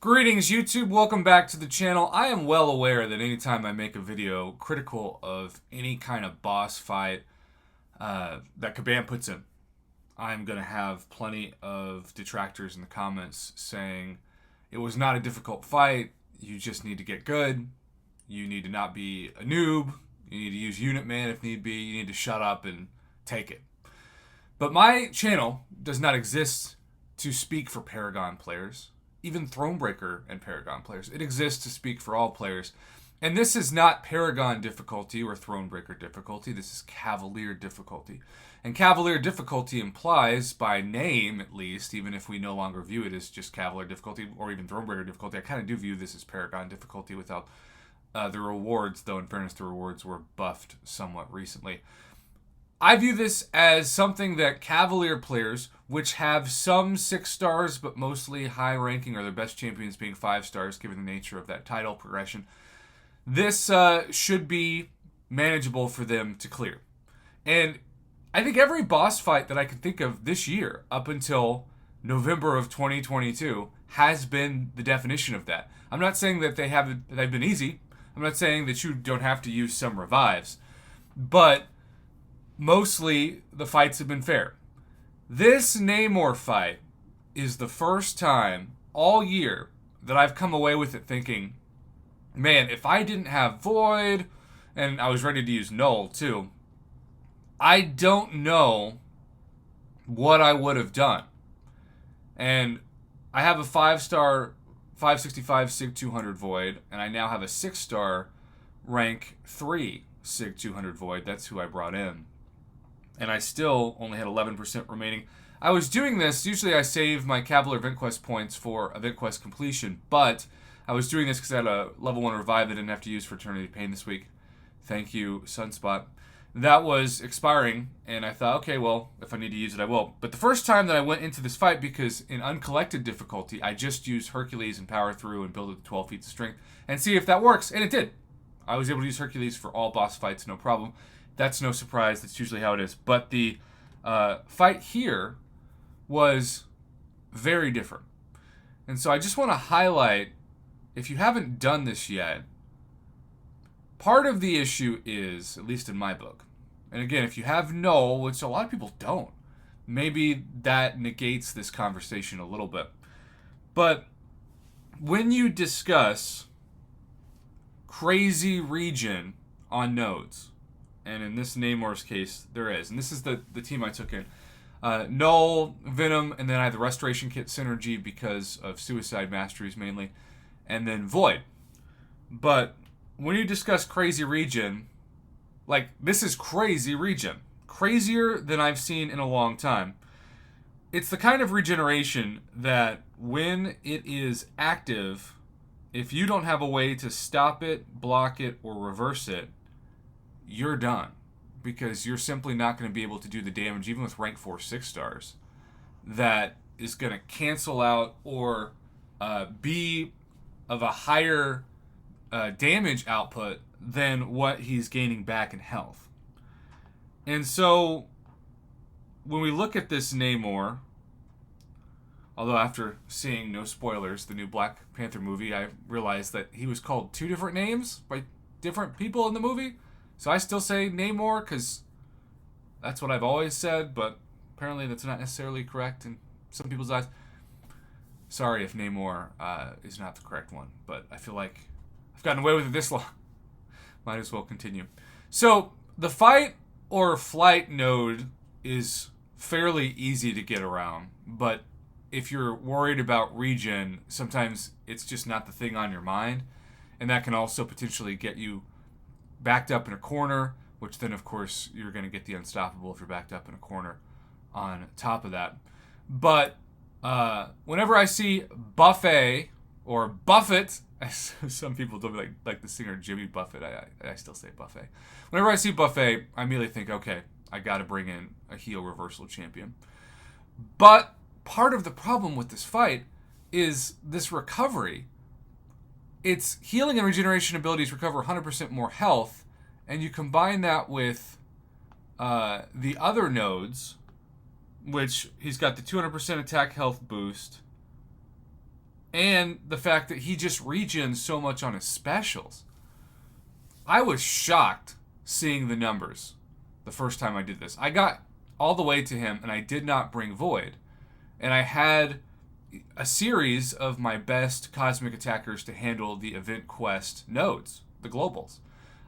Greetings YouTube, welcome back to the channel. I am well aware that anytime I make a video critical of any kind of boss fight that Kabam puts in, I'm going to have plenty of detractors in the comments saying it was not a difficult fight, you just need to get good, you need to not be a noob, you need to use unit man if need be, you need to shut up and take it. But my channel does not exist to speak for Paragon players, even Thronebreaker and Paragon players. It exists to speak for all players. And this is not Paragon difficulty or Thronebreaker difficulty. This is Cavalier difficulty. And Cavalier difficulty implies, by name at least, even if we no longer view it as just Cavalier difficulty or even Thronebreaker difficulty, I kind of do view this as Paragon difficulty without the rewards, though in fairness the rewards were buffed somewhat recently. I view this as something that Cavalier players, which have some 6 stars, but mostly high ranking, or their best champions being 5 stars, given the nature of that title progression, this should be manageable for them to clear. And I think every boss fight that I can think of this year, up until November of 2022, has been the definition of that. I'm not saying that they've been easy. I'm not saying that you don't have to use some revives. But mostly, the fights have been fair. This Namor fight is the first time all year that I've come away with it thinking, man, if I didn't have Void, and I was ready to use Null too, I don't know what I would have done. And I have a 5-star 565 Sig 200 Void, and I now have a 6-star rank 3 Sig 200 Void. That's who I brought in. And I still only had 11% remaining. I was doing this, usually I save my Cavalier Event Quest points for Event Quest completion, but I was doing this because I had a level 1 revive that I didn't have to use for Eternity Pain this week. Thank you, Sunspot. That was expiring, and I thought, okay, well, if I need to use it, I will. But the first time that I went into this fight, because in uncollected difficulty, I just used Hercules and power through and build it to 12 feats of strength, and see if that works, and it did. I was able to use Hercules for all boss fights, no problem. That's no surprise. That's usually how it is. But the fight here was very different. And so I just want to highlight, if you haven't done this yet, part of the issue is, at least in my book, and again, if you have Null, which a lot of people don't, maybe that negates this conversation a little bit. But when you discuss crazy region on nodes, and in this Namor's case, there is. And this is the team I took in. Null, Venom, and then I had the Restoration Kit Synergy because of Suicide Masteries mainly. And then Void. But when you discuss Crazy Region, like, this is Crazy Region. Crazier than I've seen in a long time. It's the kind of regeneration that when it is active, if you don't have a way to stop it, block it, or reverse it, you're done, because you're simply not going to be able to do the damage, even with rank 4 6 stars, that is going to cancel out or be of a higher damage output than what he's gaining back in health. And so when we look at this Namor, although after seeing, no spoilers, the new Black Panther movie, I realized that he was called 2 different names by different people in the movie. So I still say Namor because that's what I've always said, but apparently that's not necessarily correct in some people's eyes. Sorry if Namor is not the correct one, but I feel like I've gotten away with it this long. Might as well continue. So the fight or flight node is fairly easy to get around, but if you're worried about regen, sometimes it's just not the thing on your mind, and that can also potentially get you backed up in a corner, which then, of course, you're going to get the unstoppable if you're backed up in a corner on top of that. But whenever I see Buffet or Buffett, as some people don't like the singer Jimmy Buffett, I still say Buffet. Whenever I see Buffet, I immediately think, okay, I got to bring in a heal reversal champion. But part of the problem with this fight is this recovery. Its healing and regeneration abilities recover 100% more health, and you combine that with the other nodes, which he's got the 200% attack health boost, And the fact that he just regens so much on his specials. I was shocked seeing the numbers the first time I did this. I got all the way to him, and I did not bring Void. And I had a series of my best cosmic attackers to handle the event quest nodes, the globals.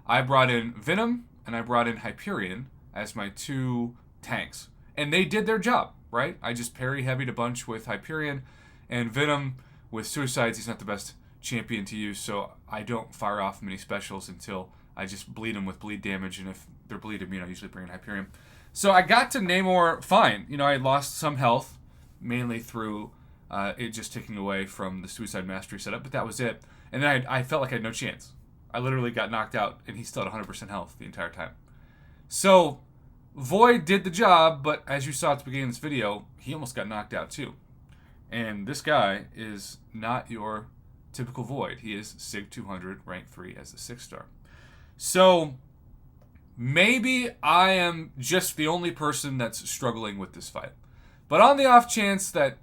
I brought in Venom, and I brought in Hyperion as my 2 tanks. And they did their job, right? I just parry heavied a bunch with Hyperion, and Venom with Suicides, he's not the best champion to use, so I don't fire off many specials until I just bleed them with bleed damage, and if they're bleed immune, I usually bring in Hyperion. So I got to Namor fine. You know, I lost some health, mainly through it just taking away from the Suicide Mastery setup, but that was it. And then I felt like I had no chance. I literally got knocked out, and he still had 100% health the entire time. So Void did the job, but as you saw at the beginning of this video, he almost got knocked out too. And this guy is not your typical Void. He is Sig 200, rank 3 as a 6-star. So maybe I am just the only person that's struggling with this fight. But on the off chance that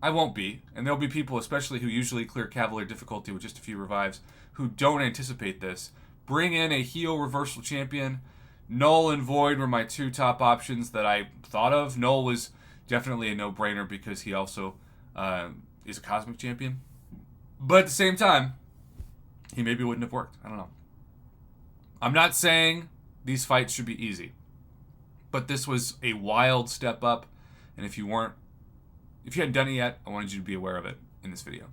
I won't be, and there'll be people, especially who usually clear Cavalier difficulty with just a few revives, who don't anticipate this, bring in a heal reversal champion. Null and Void were my 2 top options that I thought of. Null was definitely a no-brainer because he also is a cosmic champion. But at the same time, he maybe wouldn't have worked. I don't know. I'm not saying these fights should be easy, but this was a wild step up, and if you hadn't done it yet, I wanted you to be aware of it in this video.